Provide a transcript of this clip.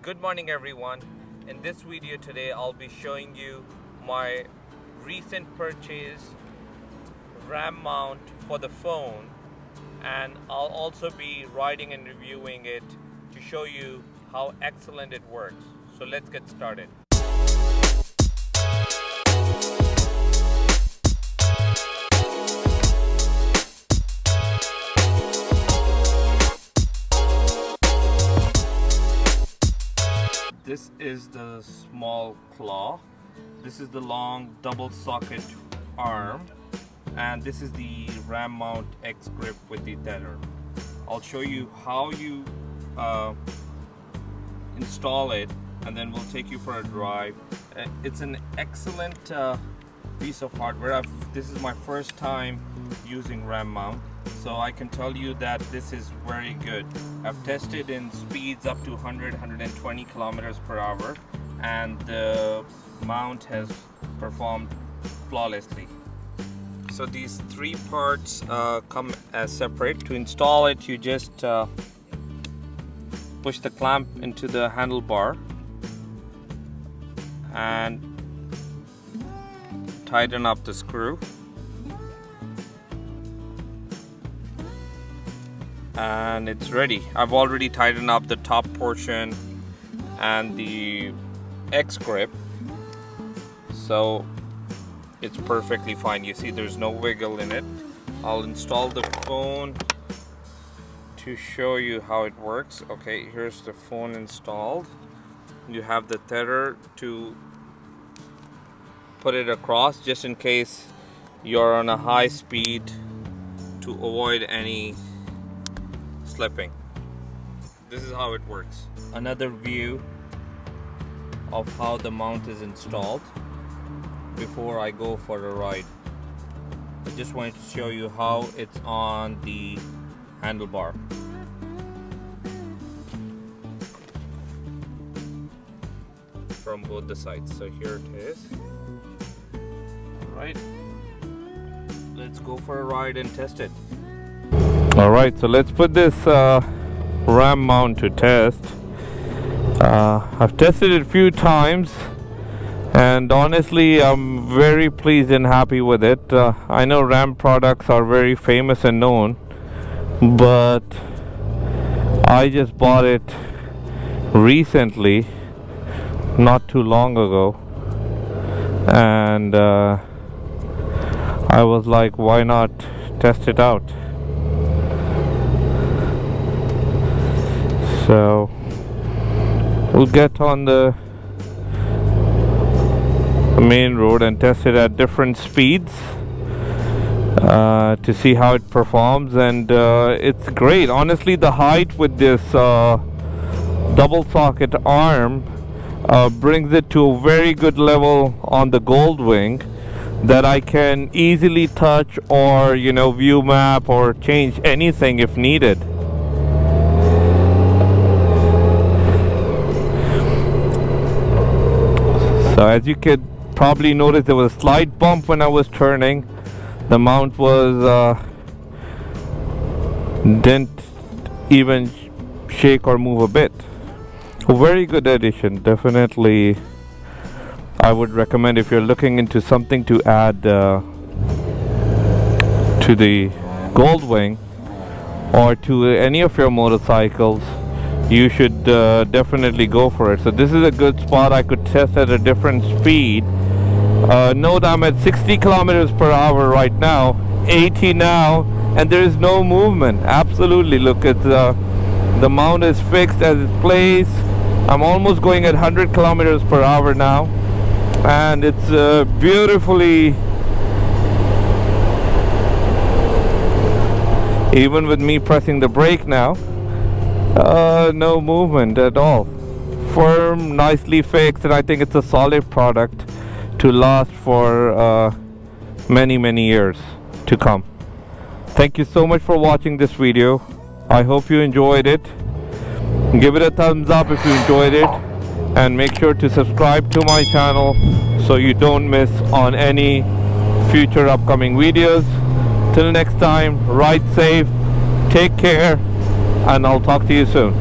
Good morning everyone. In this video today I'll be showing you my recent purchase RAM mount for the phone, and I'll also be riding and reviewing it to show you how excellent it works. So let's get started. This is the small claw, this is the long double socket arm, and this is the RAM mount X grip with the tether. I'll show you how you install it, and then we'll take you for a drive. It's an excellent piece of hardware. This is my first time using RAM mount, so I can tell you that this is very good. I've tested in speeds up to 100-120 kilometers per hour, and the mount has performed flawlessly. So these three parts come as separate. To install it, you just push the clamp into the handlebar and tighten up the screw, and it's ready. I've already tightened up the top portion and the X grip, so it's perfectly fine. You see there's no wiggle in it. I'll install the phone to show you how it works. Okay, here's the phone installed. You have the tether to put it across just in case you're on a high speed to avoid any slipping. This is how it works. Another view of how the mount is installed before I go for a ride. I just wanted to show you how it's on the handlebar. From both the sides. So here it is. Alright, let's go for a ride and test it. Alright, so let's put this RAM mount to test. I've tested it a few times, and honestly I'm very pleased and happy with it. I know RAM products are very famous and known, but I just bought it recently, not too long ago, and I was like, why not test it out? So we'll get on the main road and test it at different speeds to see how it performs, and it's great. Honestly, the height with this double socket arm brings it to a very good level on the GoldWing that I can easily touch or view map or change anything if needed. So as you could probably notice, there was a slight bump when I was turning. The mount was didn't even shake or move a bit. A very good addition. Definitely I would recommend, if you're looking into something to add to the GoldWing or to any of your motorcycles, you should definitely go for it. So this is a good spot. I could test at a different speed. Note I'm at 60 kilometers per hour right now, 80 now, and there is no movement. Absolutely, look, it's the mount is fixed as it's placed. I'm almost going at 100 kilometers per hour now, and it's beautifully, even with me pressing the brake now, no movement at all. Firm, nicely fixed, and I think it's a solid product to last for many years to come. Thank you so much for watching this video. I hope you enjoyed it. Give it a thumbs up if you enjoyed it, and make sure to subscribe to my channel so you don't miss on any future upcoming videos. Till next time, ride safe, take care, and I'll talk to you soon.